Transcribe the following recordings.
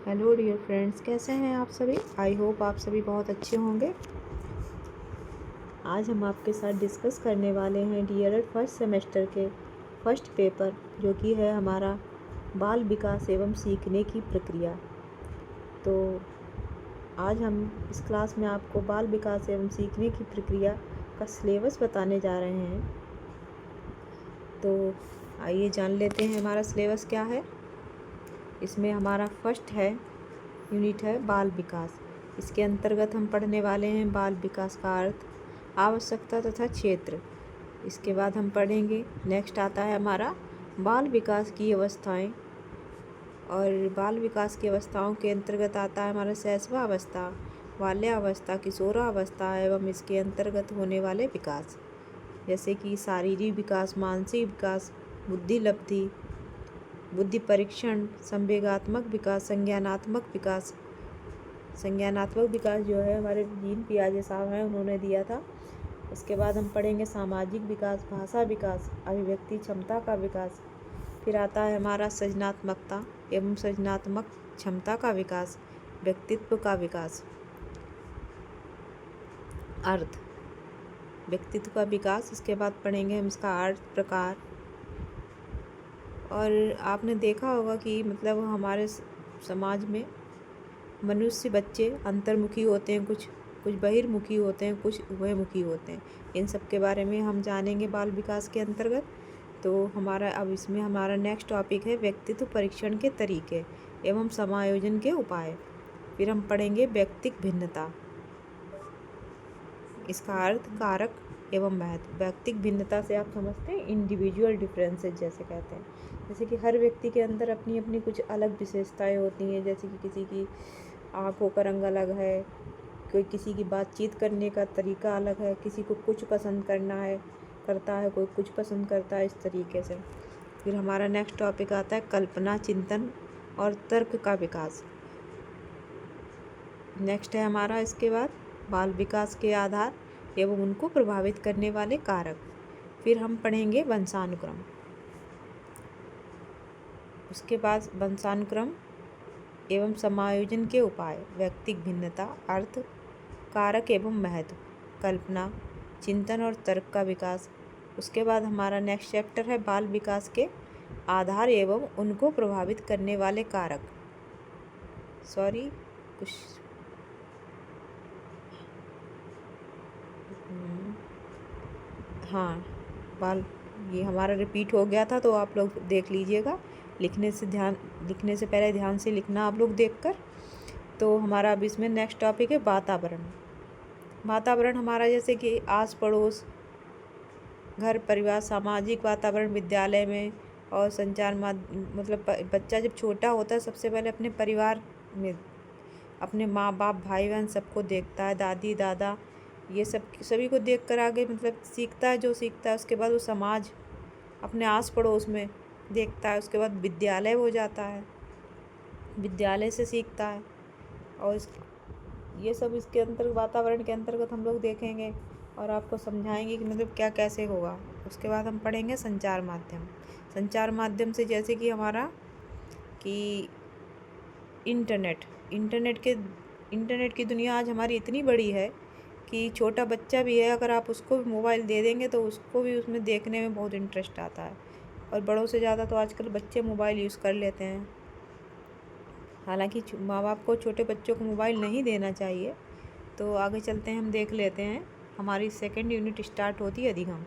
Hello dear friends, कैसे हैं आप सभी। आई होप आप सभी बहुत अच्छे होंगे। आज हम आपके साथ डिस्कस करने वाले हैं डीएलएड फर्स्ट सेमेस्टर के फर्स्ट पेपर, जो कि है हमारा बाल विकास एवं सीखने की प्रक्रिया। तो आज हम इस क्लास में आपको बाल विकास एवं सीखने की प्रक्रिया का सिलेबस बताने जा रहे हैं। तो आइए जान लेते हैं हमारा सिलेबस क्या है। इसमें हमारा फर्स्ट यूनिट है बाल विकास। इसके अंतर्गत हम पढ़ने वाले हैं बाल विकास का अर्थ, आवश्यकता तथा क्षेत्र। इसके बाद हम पढ़ेंगे, नेक्स्ट आता है हमारा बाल विकास की अवस्थाएं, और बाल विकास की अवस्थाओं के अंतर्गत आता है हमारा शैशवावस्था, बाल्यावस्था, किशोरावस्था एवं इसके अंतर्गत होने वाले विकास, जैसे कि शारीरिक विकास, मानसिक विकास, बुद्धि लब्धि, बुद्धि परीक्षण, संवेगात्मक विकास, संज्ञानात्मक विकास। संज्ञानात्मक विकास जो है हमारे जीन पियाजे साहब हैं, उन्होंने दिया था। उसके बाद हम पढ़ेंगे सामाजिक विकास, भाषा विकास, अभिव्यक्ति क्षमता का विकास। फिर आता है हमारा सृजनात्मकता एवं सृजनात्मक क्षमता का विकास, व्यक्तित्व का विकास। अर्थ, व्यक्तित्व का विकास। इसके बाद पढ़ेंगे हम इसका अर्थ, प्रकार। और आपने देखा होगा कि मतलब हमारे समाज में मनुष्य बच्चे अंतर्मुखी होते हैं, कुछ बहिर्मुखी होते हैं, कुछ उभयमुखी होते हैं। इन सब के बारे में हम जानेंगे बाल विकास के अंतर्गत। तो अब इसमें हमारा नेक्स्ट टॉपिक है व्यक्तित्व परीक्षण के तरीके एवं समायोजन के उपाय। फिर हम पढ़ेंगे व्यक्तिक भिन्नता, इसका अर्थ, कारक एवं महत्व। व्यक्तिक भिन्नता से आप समझते हैं इंडिविजुअल डिफरेंसेस जैसे कहते हैं, जैसे कि हर व्यक्ति के अंदर अपनी अपनी कुछ अलग विशेषताएं होती हैं। जैसे कि किसी की आँखों का रंग अलग है, कोई किसी की बातचीत करने का तरीका अलग है, किसी को कुछ पसंद करता है, कोई कुछ पसंद करता है, इस तरीके से। फिर हमारा नेक्स्ट टॉपिक आता है कल्पना, चिंतन और तर्क का विकास। नेक्स्ट है हमारा इसके बाद बाल विकास के आधार एवं उनको प्रभावित करने वाले कारक। फिर हम पढ़ेंगे वंशानुक्रम। उसके बाद वंशानुक्रम एवं समायोजन के उपाय, व्यक्तिक भिन्नता, अर्थ, कारक एवं महत्व, कल्पना, चिंतन और तर्क का विकास। उसके बाद हमारा नेक्स्ट चैप्टर है बाल विकास के आधार एवं उनको प्रभावित करने वाले कारक। ये हमारा रिपीट हो गया था, तो आप लोग देख लीजिएगा। लिखने से पहले ध्यान से लिखना आप लोग देखकर। तो हमारा अब इसमें नेक्स्ट टॉपिक है वातावरण। वातावरण हमारा जैसे कि आस पड़ोस, घर परिवार, सामाजिक वातावरण, विद्यालय में और संचार मतलब बच्चा जब छोटा होता है सबसे पहले अपने परिवार में अपने माँ बाप, भाई बहन सबको देखता है, दादी दादा, ये सभी को देख कर आगे मतलब सीखता है। जो सीखता है उसके बाद वो समाज, अपने आस पड़ोस में देखता है। उसके बाद विद्यालय हो जाता है, विद्यालय से सीखता है। और ये सब इसके अंतर्गत, वातावरण के अंतर्गत हम लोग देखेंगे और आपको समझाएंगे कि मतलब क्या कैसे होगा। उसके बाद हम पढ़ेंगे संचार माध्यम। संचार माध्यम से जैसे कि हमारा कि इंटरनेट की दुनिया आज हमारी इतनी बड़ी है कि छोटा बच्चा भी है, अगर आप उसको भी मोबाइल दे देंगे तो उसको भी उसमें देखने में बहुत इंटरेस्ट आता है। और बड़ों से ज़्यादा तो आजकल बच्चे मोबाइल यूज़ कर लेते हैं। हालांकि माँ बाप को छोटे बच्चों को मोबाइल नहीं देना चाहिए। तो आगे चलते हैं, हम देख लेते हैं। हमारी सेकंड यूनिट स्टार्ट होती है अधिगम,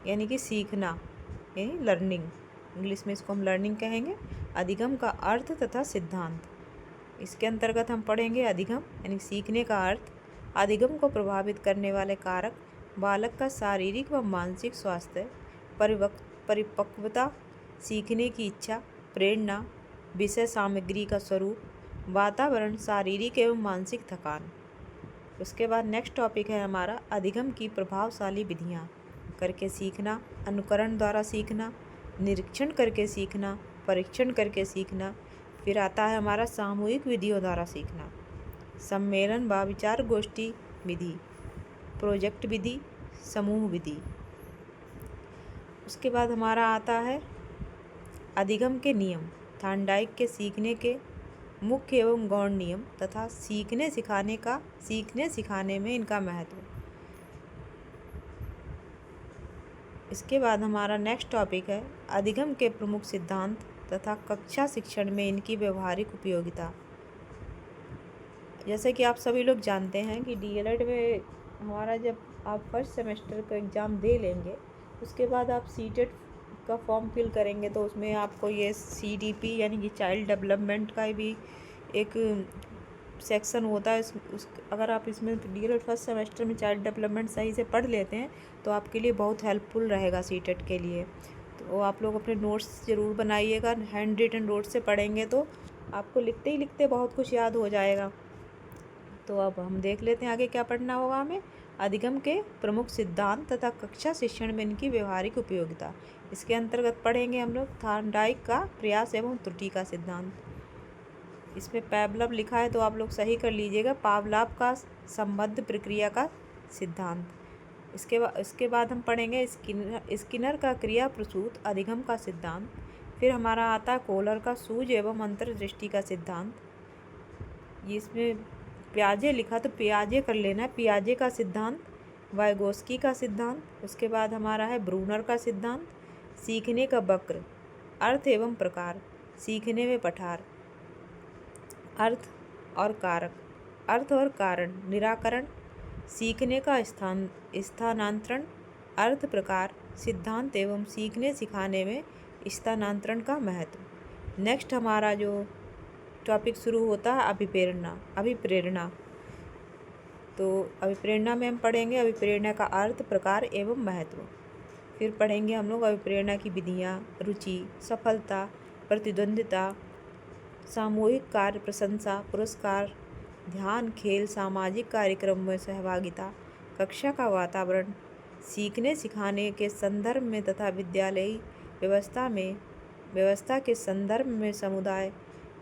यानी कि सीखना, यानी लर्निंग। इंग्लिश में इसको हम लर्निंग कहेंगे। अधिगम का अर्थ तथा सिद्धांत। इसके अंतर्गत हम पढ़ेंगे अधिगम यानी सीखने का अर्थ, अधिगम को प्रभावित करने वाले कारक, बालक का शारीरिक व मानसिक स्वास्थ्य, परिपक्वता, सीखने की इच्छा, प्रेरणा, विषय सामग्री का स्वरूप, वातावरण, शारीरिक एवं मानसिक थकान। उसके बाद नेक्स्ट टॉपिक है हमारा अधिगम की प्रभावशाली विधियाँ। करके सीखना, अनुकरण द्वारा सीखना, निरीक्षण करके सीखना, परीक्षण करके सीखना। फिर आता है हमारा सामूहिक विधियों द्वारा सीखना, सम्मेलन व विचार गोष्ठी विधि, प्रोजेक्ट विधि, समूह विधि। उसके बाद हमारा आता है अधिगम के नियम, थार्नडाइक के सीखने के मुख्य एवं गौण नियम तथा सीखने सिखाने में इनका महत्व। इसके बाद हमारा नेक्स्ट टॉपिक है अधिगम के प्रमुख सिद्धांत तथा कक्षा शिक्षण में इनकी व्यवहारिक उपयोगिता। जैसे कि आप सभी लोग जानते हैं कि डीएलएड में हमारा जब आप फर्स्ट सेमेस्टर का एग्ज़ाम दे लेंगे उसके बाद आप सीटेट का फॉर्म फिल करेंगे तो उसमें आपको ये सीडीपी यानी कि चाइल्ड डेवलपमेंट का भी एक सेक्शन होता है। अगर आप इसमें डीएलएड फर्स्ट सेमेस्टर में चाइल्ड डेवलपमेंट सही से पढ़ लेते हैं तो आपके लिए बहुत हेल्पफुल रहेगा सीटेट के लिए। तो आप लोग अपने नोट्स ज़रूर बनाइएगा, हैंड रिटन नोट्स से पढ़ेंगे तो आपको लिखते ही लिखते बहुत कुछ याद हो जाएगा। तो अब हम देख लेते हैं आगे क्या पढ़ना होगा हमें। अधिगम के प्रमुख सिद्धांत तथा कक्षा शिक्षण में इनकी व्यवहारिक उपयोगिता। इसके अंतर्गत पढ़ेंगे हम लोग थॉर्नडाइक का प्रयास एवं त्रुटि का सिद्धांत। इसमें पैवलव लिखा है तो आप लोग सही कर लीजिएगा, पावलाव का संबद्ध प्रक्रिया का सिद्धांत। इसके बाद हम पढ़ेंगे स्किनर का क्रिया प्रसूत अधिगम का सिद्धांत। फिर हमारा आता है कोहलर का सूझ एवं अंतर्दृष्टि का सिद्धांत। ये इसमें पियाजे लिखा तो पियाजे कर लेना, पियाजे का सिद्धांत, वाइगोस्की का सिद्धांत। उसके बाद हमारा है ब्रूनर का सिद्धांत, सीखने का वक्र, अर्थ एवं प्रकार, सीखने में पठार, अर्थ और कारक, अर्थ और कारण, निराकरण, सीखने का स्थानांतरण, अर्थ प्रकार, सिद्धांत एवं सीखने सिखाने में स्थानांतरण का महत्व। नेक्स्ट हमारा जो टॉपिक शुरू होता है अभिप्रेरणा। तो अभिप्रेरणा में हम पढ़ेंगे अभिप्रेरणा का अर्थ, प्रकार एवं महत्व। फिर पढ़ेंगे हम लोग अभिप्रेरणा की विधियाँ, रुचि, सफलता, प्रतिद्वंदिता, सामूहिक कार्य, प्रशंसा, पुरस्कार, ध्यान, खेल, सामाजिक कार्यक्रम में सहभागिता, कक्षा का वातावरण, सीखने सिखाने के संदर्भ में तथा विद्यालयी व्यवस्था के संदर्भ में समुदाय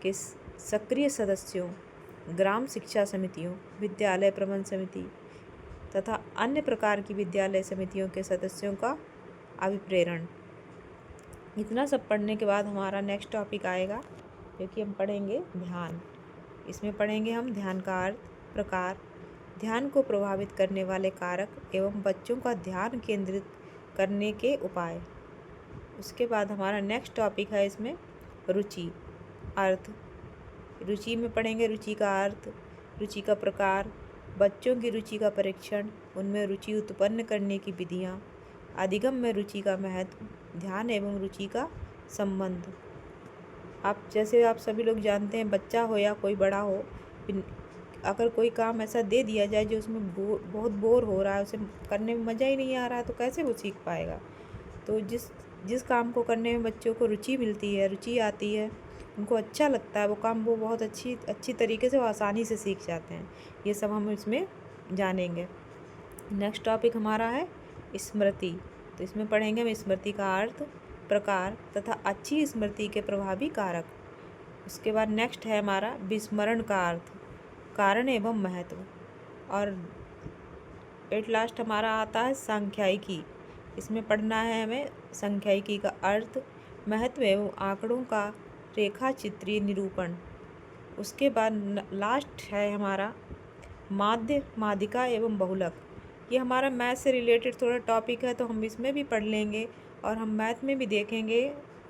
के सक्रिय सदस्यों, ग्राम शिक्षा समितियों, विद्यालय प्रबंध समिति तथा अन्य प्रकार की विद्यालय समितियों के सदस्यों का अभिप्रेरण। इतना सब पढ़ने के बाद हमारा नेक्स्ट टॉपिक आएगा जो कि हम पढ़ेंगे ध्यान। इसमें पढ़ेंगे हम ध्यान का अर्थ, प्रकार, ध्यान को प्रभावित करने वाले कारक एवं बच्चों का ध्यान केंद्रित करने के उपाय। उसके बाद हमारा नेक्स्ट टॉपिक है इसमें रुचि, अर्थ। रुचि में पढ़ेंगे रुचि का अर्थ, रुचि का प्रकार, बच्चों की रुचि का परीक्षण, उनमें रुचि उत्पन्न करने की विधियाँ, अधिगम में रुचि का महत्व, ध्यान एवं रुचि का संबंध। आप सभी लोग जानते हैं बच्चा हो या कोई बड़ा हो, अगर कोई काम ऐसा दे दिया जाए जो उसमें बहुत बोर हो रहा है, उसे करने में मज़ा ही नहीं आ रहा है तो कैसे वो सीख पाएगा। तो जिस काम को करने में बच्चों को रुचि मिलती है, रुचि आती है, उनको अच्छा लगता है वो काम, वो बहुत अच्छी तरीके से वो आसानी से सीख जाते हैं। ये सब हम इसमें जानेंगे। नेक्स्ट टॉपिक हमारा है स्मृति। तो इसमें पढ़ेंगे हम स्मृति का अर्थ, प्रकार तथा अच्छी स्मृति के प्रभावी कारक। उसके बाद नेक्स्ट है हमारा विस्मरण का अर्थ, कारण एवं महत्व। और एट लास्ट हमारा आता है सांख्यिकी। इसमें पढ़ना है हमें सांख्यिकी का अर्थ, महत्व एवं आंकड़ों का रेखा चित्रीय निरूपण। उसके बाद लास्ट है हमारा माध्य, माध्यिका एवं बहुलक। ये हमारा मैथ से रिलेटेड थोड़ा टॉपिक है तो हम इसमें भी पढ़ लेंगे और हम मैथ में भी देखेंगे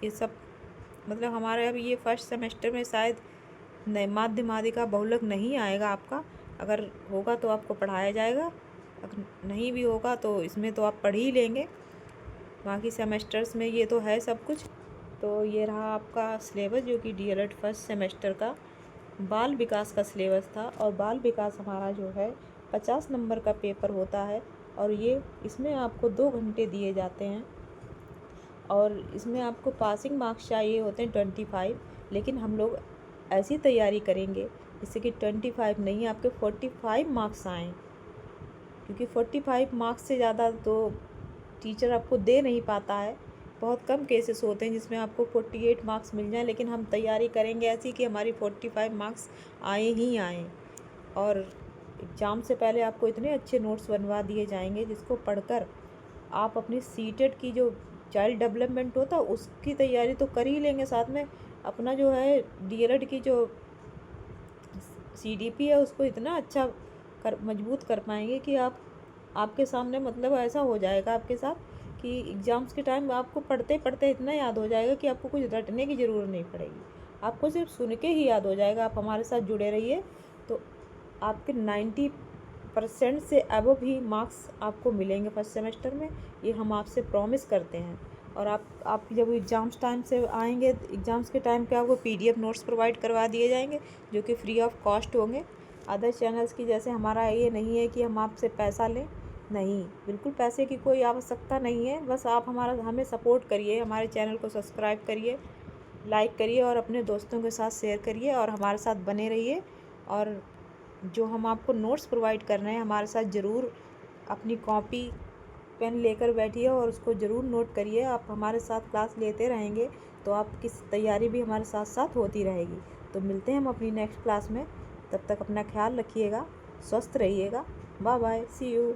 ये सब। मतलब हमारे अभी ये फर्स्ट सेमेस्टर में शायद माध्य, माध्यिका, बहुलक नहीं आएगा आपका। अगर होगा तो आपको पढ़ाया जाएगा, अगर नहीं भी होगा तो इसमें तो आप पढ़ ही लेंगे। बाकी सेमेस्टर्स में ये तो है सब कुछ। तो ये रहा आपका सिलेबस जो कि डीएलएड फर्स्ट सेमेस्टर का बाल विकास का सिलेबस था। और बाल विकास हमारा जो है 50 नंबर का पेपर होता है और इसमें आपको 2 घंटे दिए जाते हैं और इसमें आपको पासिंग मार्क्स चाहिए होते हैं 25। लेकिन हम लोग ऐसी तैयारी करेंगे जिससे कि 25 नहीं, आपके 45 मार्क्स आएँ, क्योंकि 45 मार्क्स से ज़्यादा तो टीचर आपको दे नहीं पाता है। बहुत कम केसेस होते हैं जिसमें आपको 48 मार्क्स मिल जाएं, लेकिन हम तैयारी करेंगे ऐसी कि हमारी 45 मार्क्स आए ही आएँ। और एग्ज़ाम से पहले आपको इतने अच्छे नोट्स बनवा दिए जाएंगे जिसको पढ़कर आप अपनी सीटेट की जो चाइल्ड डेवलपमेंट होता है उसकी तैयारी तो कर ही लेंगे, साथ में अपना जो है डीएलएड की जो CDP है उसको इतना अच्छा मजबूत कर पाएंगे कि आपके सामने मतलब ऐसा हो जाएगा आपके साथ कि एग्ज़ाम्स के टाइम आपको पढ़ते पढ़ते इतना याद हो जाएगा कि आपको कुछ रटने की ज़रूरत नहीं पड़ेगी, आपको सिर्फ सुन के ही याद हो जाएगा। आप हमारे साथ जुड़े रहिए तो आपके 90% से अबव ही मार्क्स आपको मिलेंगे फर्स्ट सेमेस्टर में, ये हम आपसे प्रॉमिस करते हैं। और आप जब एग्ज़ाम्स टाइम से आएंगे, एग्ज़ाम्स के टाइम पे आपको PDF नोट्स प्रोवाइड करवा दिए जाएंगे जो कि फ्री ऑफ कॉस्ट होंगे। अदर चैनल्स की जैसे हमारा ये नहीं है कि हम आपसे पैसा लें, नहीं, बिल्कुल पैसे की कोई आवश्यकता नहीं है। बस आप हमें सपोर्ट करिए, हमारे चैनल को सब्सक्राइब करिए, लाइक करिए और अपने दोस्तों के साथ शेयर करिए और हमारे साथ बने रहिए। और जो हम आपको नोट्स प्रोवाइड कर रहे हैं, हमारे साथ ज़रूर अपनी कॉपी पेन लेकर बैठिए और उसको ज़रूर नोट करिए। आप हमारे साथ क्लास लेते रहेंगे तो आपकी तैयारी भी हमारे साथ साथ होती रहेगी। तो मिलते हैं हम अपनी नेक्स्ट क्लास में, तब तक अपना ख्याल रखिएगा, स्वस्थ रहिएगा। Bye bye, see you.